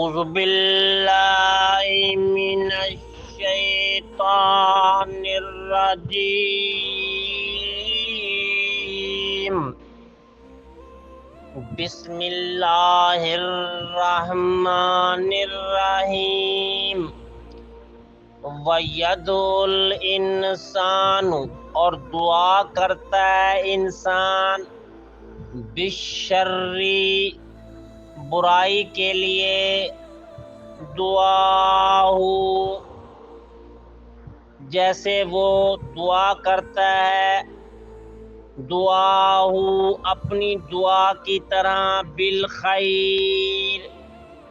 اعوذ باللہ من الشیطان الرجیم بسم اللہ الرحمن الرحیم وَيَدْعُو الْإِنسَانُ اور دعا کرتا ہے انسان بالشر برائی کے لیے دعا ہو جیسے وہ دعا کرتا ہے دعا ہو اپنی دعا کی طرح بالخیر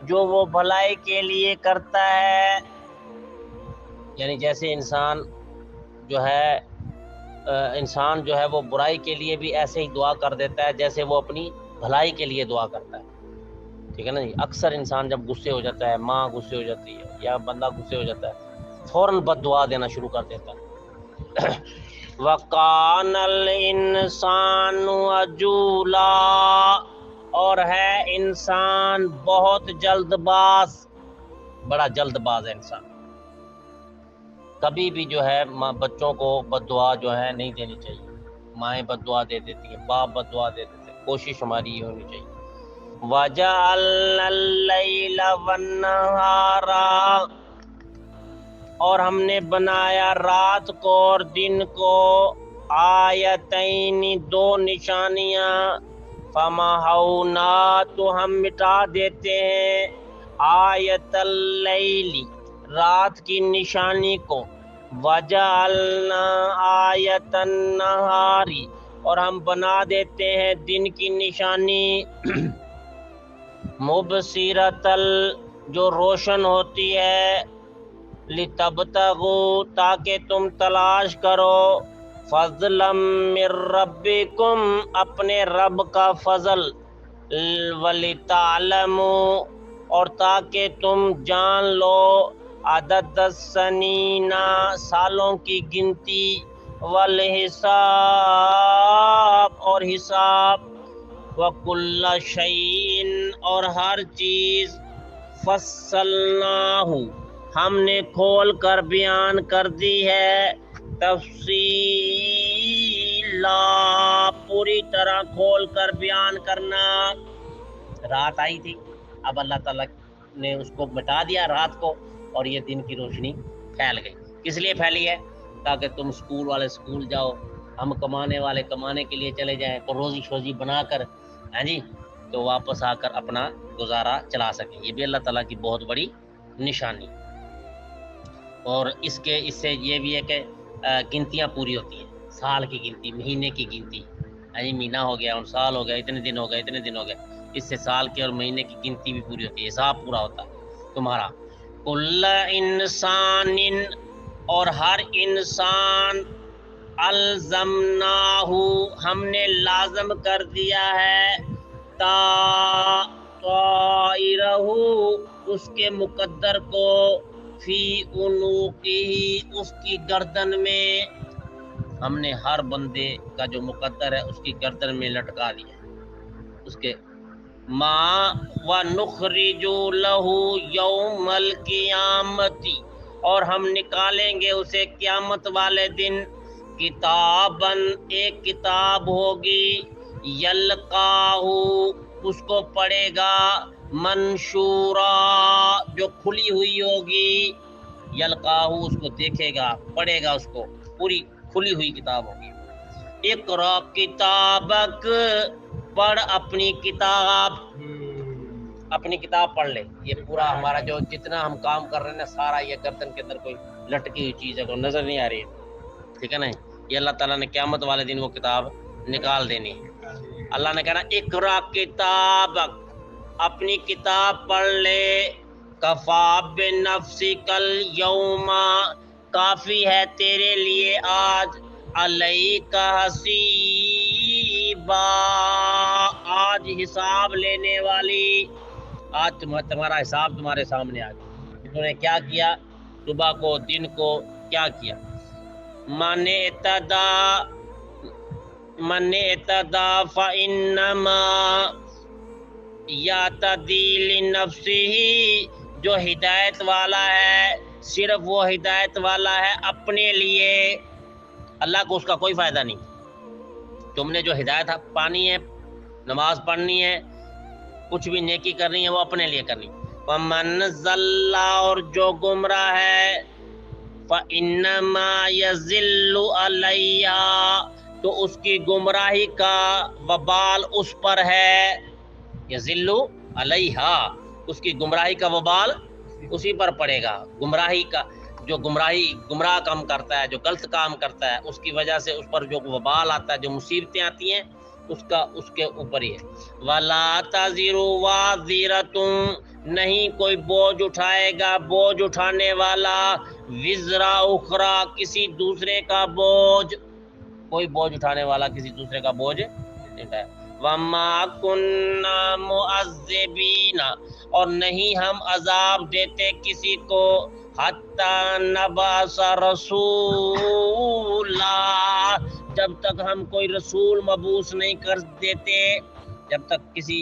جو وہ بھلائی کے لیے کرتا ہے، یعنی جیسے انسان جو ہے وہ برائی کے لیے بھی ایسے ہی دعا کر دیتا ہے جیسے وہ اپنی بھلائی کے لیے دعا کرتا ہے، ٹھیک ہے نا جی۔ اکثر انسان جب غصے ہو جاتا ہے، ماں غصے ہو جاتی ہے یا بندہ غصے ہو جاتا ہے، فوراً بد دعا دینا شروع کر دیتا ہے۔ وَقَانَ الْإِنسَانُ عَجُولًا اور ہے انسان بہت جلد باز، بڑا جلد باز ہے انسان۔ کبھی بھی جو ہے بچوں کو بد دعا جو ہے نہیں دینی چاہیے، مائیں بد دعا دے دیتی ہیں، باپ بد دعا دے دیتے ہیں، کوشش ہماری یہ ہونی چاہیے۔ وَجَعَلْنَا اللَّيْلَ وَالنَّهَارَ اور ہم نے بنایا رات کو اور دن کو آیتین دو نشانیاں، فَمَحَوْنَا تو ہم مٹا دیتے ہیں آیت اللیل رات کی نشانی کو، وَجَعَلْنَا آیت النہار اور ہم بنا دیتے ہیں دن کی نشانی مبصرۃ جو روشن ہوتی ہے، لِتَبْتَغُوا تاکہ تم تلاش کرو فضلا من ربکم اپنے رب کا فضل، وَلِتَعْلَمُوا اور تاکہ تم جان لو عدد السنین سالوں کی گنتی، والحساب اور حساب، وَكُلَّ شَيْءٍ اور ہر چیز فصلناہ ہم نے کھول کر بیان کر دی ہے، تفصیلا پوری طرح کھول کر بیان کرنا۔ رات آئی تھی، اب اللہ تعالیٰ نے اس کو مٹا دیا رات کو، اور یہ دن کی روشنی پھیل گئی۔ کس لیے پھیلی ہے؟ تاکہ تم اسکول والے اسکول جاؤ، ہم کمانے والے کمانے کے لیے چلے جائیں، اور روزی شوزی بنا کر ہاں جی تو واپس آ کر اپنا گزارا چلا سکیں۔ یہ بھی اللہ تعالیٰ کی بہت بڑی نشانی۔ اور اس سے یہ بھی ہے کہ گنتیاں پوری ہوتی ہیں، سال کی گنتی، مہینے کی گنتی، ہاں جی مہینہ ہو گیا، سال ہو گیا، اتنے دن ہو گئے، اتنے دن ہو گئے، اس سے سال کے اور مہینے کی گنتی بھی پوری ہوتی ہے، حساب پورا ہوتا ہے تمہارا۔ کل انسان اور ہر انسان الزمناہ ہم نے لازم کر دیا ہے طائرہ اس کے مقدر کو، فی عنقہ اس کی گردن میں، ہم نے ہر بندے کا جو مقدر ہے اس کی گردن میں لٹکا دیا اس کے۔ ما وَنُخْرِجُ لَهُ يَوْمَ الْقِيَامَةِ اور ہم نکالیں گے اسے قیامت والے دن، کتاباً ایک کتاب ہوگی، یلقاہ اس کو پڑھے گا، منشورا جو کھلی ہوئی ہوگی، یلقاہ اس کو دیکھے گا، پڑھے گا اس کو، پوری کھلی ہوئی کتاب ہوگی۔ اقرا کتابک پڑھ اپنی کتاب، اپنی کتاب پڑھ لے۔ یہ پورا ہمارا جو جتنا ہم کام کر رہے ہیں نا، سارا یہ گردن کے اندر کوئی لٹکی ہوئی چیز ہے، کوئی نظر نہیں آ رہی ہے، ٹھیک ہے نا۔ یہ اللہ تعالیٰ نے قیامت والے دن وہ کتاب نکال دینی ہے۔ اللہ نے کہنا اقرا کتابک اپنی کتاب پڑھ لے، کفا بنفسک الیوم کافی ہے تیرے لیے آج، علیک حسیبا آج حساب لینے والی، آج تمہارا حساب تمہارے سامنے آ گیا، تم نے کیا کیا صبح کو، دن کو کیا کیا۔ من اعتدى فإنما یعتدی لنفسہ، جو ہدایت والا ہے صرف وہ ہدایت والا ہے اپنے لیے، اللہ کو اس کا کوئی فائدہ نہیں۔ تم نے جو ہدایت پانی ہے، نماز پڑھنی ہے، کچھ بھی نیکی کرنی ہے، وہ اپنے لیے کرنی۔ وَمَنْ ضَلَّ، اور جو گمراہ ہے، فَإِنَّمَا يَضِلُّ عَلَيْهَا، تو اس کی گمراہی کا وبال اس پر ہے، یضل علیہا، اس کی گمراہی کا وبال اسی پر پڑے گا۔ گمراہی کا جو گمراہ کام کرتا ہے، جو غلط کام کرتا ہے، اس کی وجہ سے اس پر جو وبال آتا ہے، جو مصیبتیں آتی ہیں، اس کے اوپر ہی ہے۔ وَلَا تَزِرُ وَازِرَةٌ، نہیں کوئی بوجھ اٹھائے گا، بوجھ اٹھانے والا، وزر اخرى، کسی دوسرے کا بوجھ، کوئی بوجھ اٹھانے والا کسی دوسرے کا بوجھ نہیں اٹھائے۔ وَمَا كُنَّا مُعَذِّبِينَ، اور نہیں ہم عذاب دیتے کسی کو، حَتَّى نَبْعَثَ رَسُولًا، جب تک ہم کوئی رسول مبعوث نہیں کر دیتے، جب تک کسی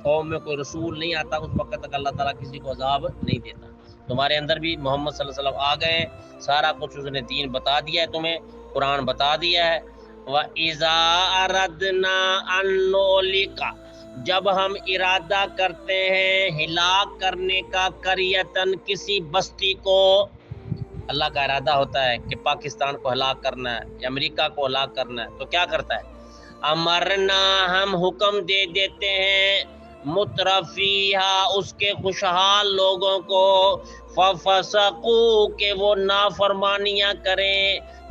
قوم میں کوئی رسول نہیں آتا، اس وقت تک اللہ تعالیٰ کسی کو عذاب نہیں دیتا۔ تمہارے اندر بھی محمد صلی اللہ علیہ وسلم آ گئے، سارا کچھ اس نے دین بتا دیا ہے، تمہیں قرآن بتا دیا ہے۔ وَإِذَا أَرَدْنَا أَن نُهْلِكَ، جب ہم ارادہ کرتے ہیں ہلاک کرنے کا، قریۃً، کسی بستی کو، اللہ کا ارادہ ہوتا ہے کہ پاکستان کو ہلاک کرنا ہے یا امریکہ کو ہلاک کرنا ہے، تو کیا کرتا ہے؟ امرنا، ہم حکم دے دیتے ہیں، مترفیہا، اس کے خوشحال لوگوں کو، ففسقوا، کہ وہ نافرمانیاں کریں،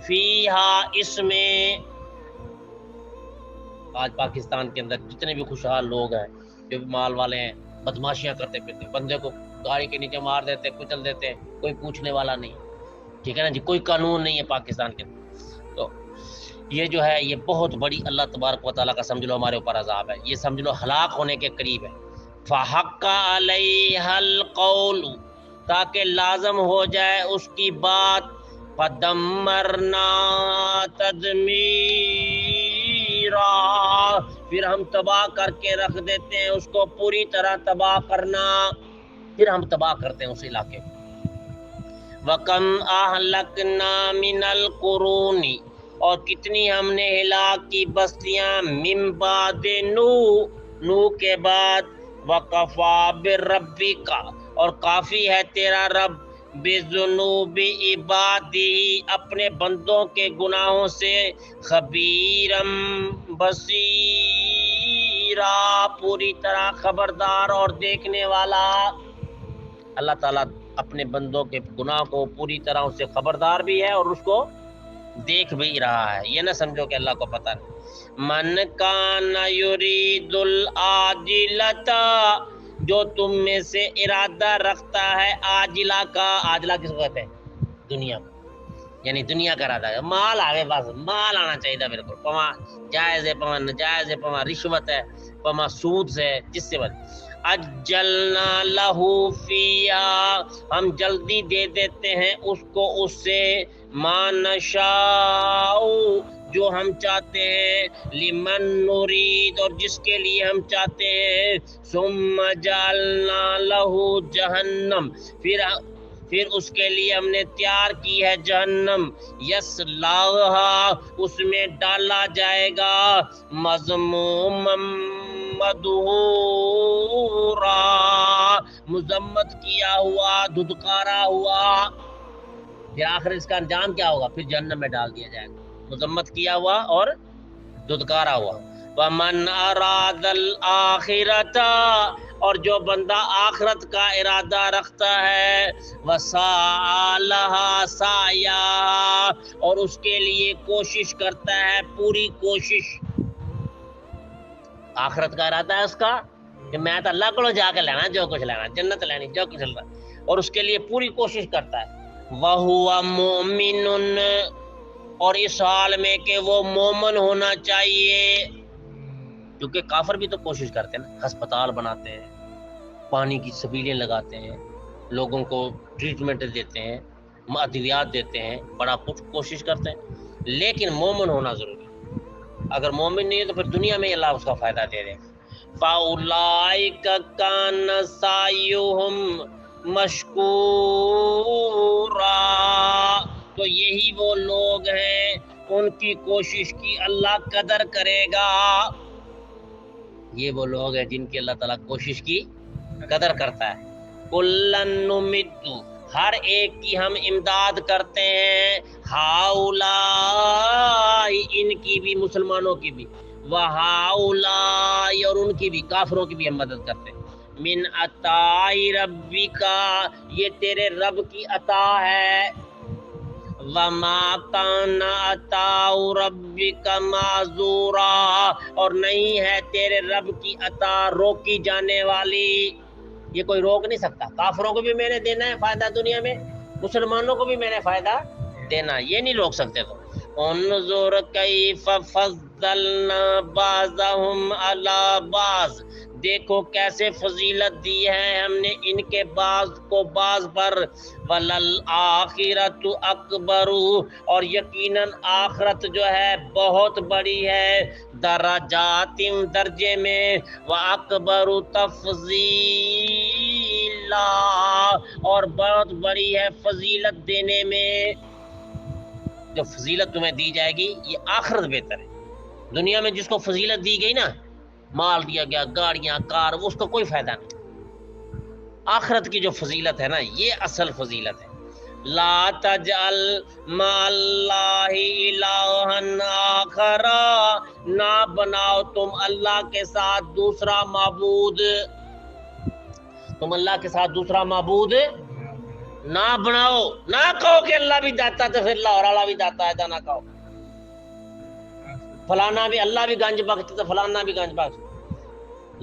فیہا، اس میں۔ آج پاکستان کے اندر جتنے بھی خوشحال لوگ ہیں، جو بھی مال والے ہیں، بدماشیاں کرتے پھرتے، بندے کو گاڑی کے نیچے مار دیتے، کچل دیتے، کوئی پوچھنے والا نہیں، ٹھیک ہے نا جی، کوئی قانون نہیں ہے پاکستان کے اندر۔ تو یہ جو ہے، یہ بہت بڑی اللہ تبارک و تعالیٰ کا سمجھ لو ہمارے اوپر عذاب ہے، یہ سمجھ لو ہلاک ہونے کے قریب ہے۔ فحق علیہ القول، تاکہ لازم ہو جائے اس کی بات، فدمرنا تدمیرا، پھر ہم تباہ کر کے رکھ دیتے ہیں اس کو، پوری طرح تباہ کرنا، پھر ہم تباہ کرتے ہیں اس علاقے کو۔ وَكَمْ أَهْلَكْنَا مِنَ الْقُرُونِ، اور کتنی ہم نے ہلاک کی بستیاں، مِن بَعْدِ نوح کے بعد، وَكَفَىٰ بِرَبِّكَ، اور کافی ہے تیرا رب، بِذُنُوبِ عِبَادِهِ، اپنے بندوں کے گناہوں سے، خبیرم، بصیرا، پوری طرح خبردار اور دیکھنے والا۔ اللہ تعالیٰ اپنے بندوں کے گناہ کو پوری طرح اس سے خبردار بھی ہے اور اس کو دیکھ بھی رہا ہے، یہ نہ سمجھو کہ اللہ کو پتہ نہیں۔ من کان یرید العاجلۃ، جو تم میں سے ارادہ رکھتا ہے عاجلہ کا، عاجلہ کس کو کہتے ہیں؟ دنیا کو، یعنی دنیا کا ارادہ ہے، مال آگے، بس مال آنا چاہیے بالکل، پما جائز ہے، پما نجائز ہے، پما رشوت ہے، پما سود سے، جس سے بس اجلنا لہو فیہا، ہم جلدی دے دیتے ہیں اس کو، اس سے، ما نشاء، جو ہم چاہتے ہیں، لمن نرید، اور جس کے لیے ہم چاہتے ہیں، ثم جعلنا لہو جہنم، پھر اس کے لیے ہم نے تیار کی ہے جہنم، یصلاھا، اس میں ڈالا جائے گا، مذموما مدحورا، مذمت کیا ہوا، دھتکارا ہوا، پھر آخر اس کا انجام کیا ہوگا؟ پھر جہنم میں ڈال دیا جائے گا، مذمت کیا ہوا اور دھتکارا ہوا۔ وَمَنْ أَرَادَ الْآخِرَةَ، اور جو بندہ آخرت کا ارادہ رکھتا ہے، وَسَعَىٰ لَهَا سَعْيَهَا، اور اس کے لیے کوشش کرتا ہے، پوری کوشش، آخرت کا ارادہ ہے اس کا کہ میں تو اللہ کو جا کے لینا جو کچھ لینا، جنت لینی جو کچھ لینا، اور اس کے لیے پوری کوشش کرتا ہے، وَهُوَ مُؤْمِنٌ، اور اس حال میں کہ وہ مومن ہونا چاہیے، کیونکہ کافر بھی تو کوشش کرتے ہیں نا، ہسپتال بناتے ہیں، پانی کی سبیلیں لگاتے ہیں، لوگوں کو ٹریٹمنٹ دیتے ہیں، ادویات دیتے ہیں، بڑا کچھ کوشش کرتے ہیں، لیکن مومن ہونا ضروری ہے۔ اگر مومن نہیں ہے تو پھر دنیا میں اللہ اس کا فائدہ دے دے گا۔ فَأُولَٰئِكَ كَانَ سَعْيُهُمْ مَشْكُورًا، تو یہی وہ لوگ ہیں ان کی کوشش کی اللہ قدر کرے گا۔ یہ وہ لوگ ہیں جن کی اللہ تعالیٰ کوشش کی قدر کرتا ہے۔ کُلًّا نُمِدُّ، ہر ایک کی ہم امداد کرتے ہیں، ہؤلاء، ان کی بھی، مسلمانوں کی بھی، وہؤلاء، اور ان کی بھی، کافروں کی بھی ہم مدد کرتے ہیں، من عطاء ربک، یہ تیرے رب کی عطا ہے، وما کان عطاء ربک معذورا، اور نہیں ہے تیرے رب کی عطا روکی جانے والی، یہ کوئی روک نہیں سکتا۔ کافروں کو بھی میں نے دینا ہے فائدہ دنیا میں، مسلمانوں کو بھی میں نے فائدہ دینا، یہ نہیں روک سکتے۔ تو انظر کیف فضلنا بعضهم علی بعض، دیکھو کیسے فضیلت دی ہے ہم نے ان کے بعض کو بعض پر، وللآخرۃ اکبر، اور یقیناً آخرت جو ہے بہت بڑی ہے، درجات، درجے میں، واکبر تفضیلا، اور بہت بڑی ہے فضیلت دینے میں۔ جو فضیلت تمہیں دی جائے گی یہ آخرت بہتر ہے۔ دنیا میں جس کو فضیلت دی گئی نا، مال دیا گیا، گاڑیاں، کار، اس کو کوئی فائدہ نہیں۔ آخرت کی جو فضیلت ہے نا، یہ اصل فضیلت ہے۔ لا تجعل مع اللہ الہا آخر، نہ بناؤ تم اللہ کے ساتھ دوسرا معبود، تم اللہ کے ساتھ دوسرا معبود نہ بناؤ، نہ کہو کہ اللہ بھی داتا تو پھر لاہور والا بھی داتا ہے، نہ کہو فلانا بھی اللہ بھی گنج بخش تو فلانا بھی گنج بخش۔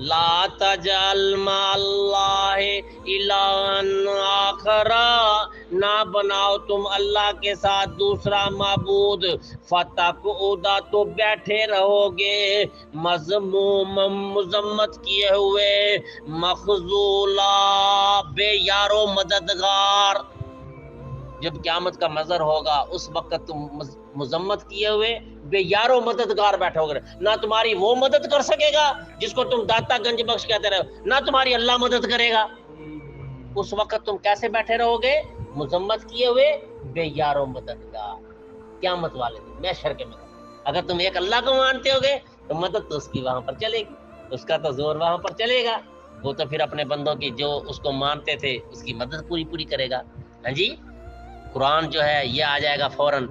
لا تجعل مع اللہ الہا آخر، نہ بناؤ تم اللہ کے ساتھ دوسرا معبود، فتقعد، تو بیٹھے رہو گے، مذموما، مذمت کیے ہوئے، مخذولا، بے یار و مددگار۔ جب قیامت کا منظر ہوگا اس وقت تم مذمت کیے ہوئے بے یار و مددگار بیٹھو گے، نہ تمہاری وہ مدد کر سکے گا جس کو تم داتا گنج بخش کہتے رہو، نہ تمہاری اللہ مدد کرے گا۔ اس وقت تم کیسے بیٹھے رہو گے؟ مذمت کیے ہوئے بے یار و مددگار، قیامت والے دن محشر کے میں۔ اگر تم ایک اللہ کو مانتے ہوگے تو مدد تو اس کی وہاں پر چلے گی، اس کا تو زور وہاں پر چلے گا، وہ تو پھر اپنے بندوں کی جو اس کو مانتے تھے اس کی مدد پوری کرے گا۔ ہاں جی، قرآن جو ہے یہ آ جائے گا فوراً،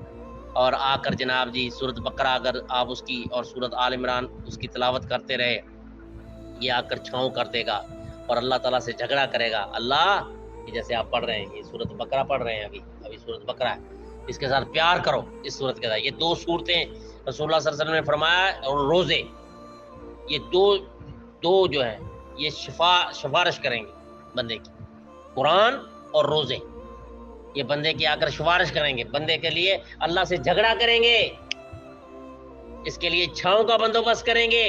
اور آ کر جناب جی سورۃ بقرہ اگر آپ اس کی اور سورۃ آل عمران اس کی تلاوت کرتے رہے، یہ آ کر چھاؤں کر دے گا اور اللہ تعالیٰ سے جھگڑا کرے گا۔ اللہ، یہ جیسے آپ پڑھ رہے ہیں، یہ سورۃ بقرہ پڑھ رہے ہیں، ابھی سورۃ بقرہ ہے، اس کے ساتھ پیار کرو، اس سورت کے ساتھ۔ یہ دو صورتیں رسول اللہ صلی اللہ علیہ وسلم نے فرمایا، اور روزے، یہ دو جو ہیں یہ سفارش کریں گے بندے کی، قرآن اور روزے، یہ بندے کی آ کر سفارش کریں گے، بندے کے لیے اللہ سے جھگڑا کریں گے، اس کے لیے چھاؤں کا بندوبست کریں گے،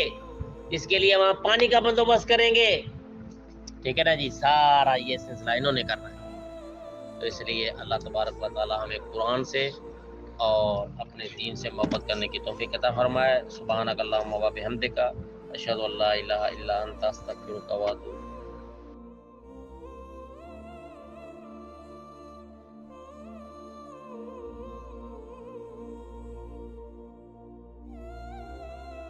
اس کے لیے وہاں پانی کا بندوبست کریں گے، ٹھیک ہے نا جی، سارا یہ سلسلہ انہوں نے کرنا ہے۔ تو اس لیے اللہ تبارک و تعالی ہمیں قرآن سے اور اپنے دین سے محبت کرنے کی توفیق عطا فرمائے۔ سبحانک اللہم و بحمدک، اشہد ان لا الہ الا انت، استغفرک و اتوب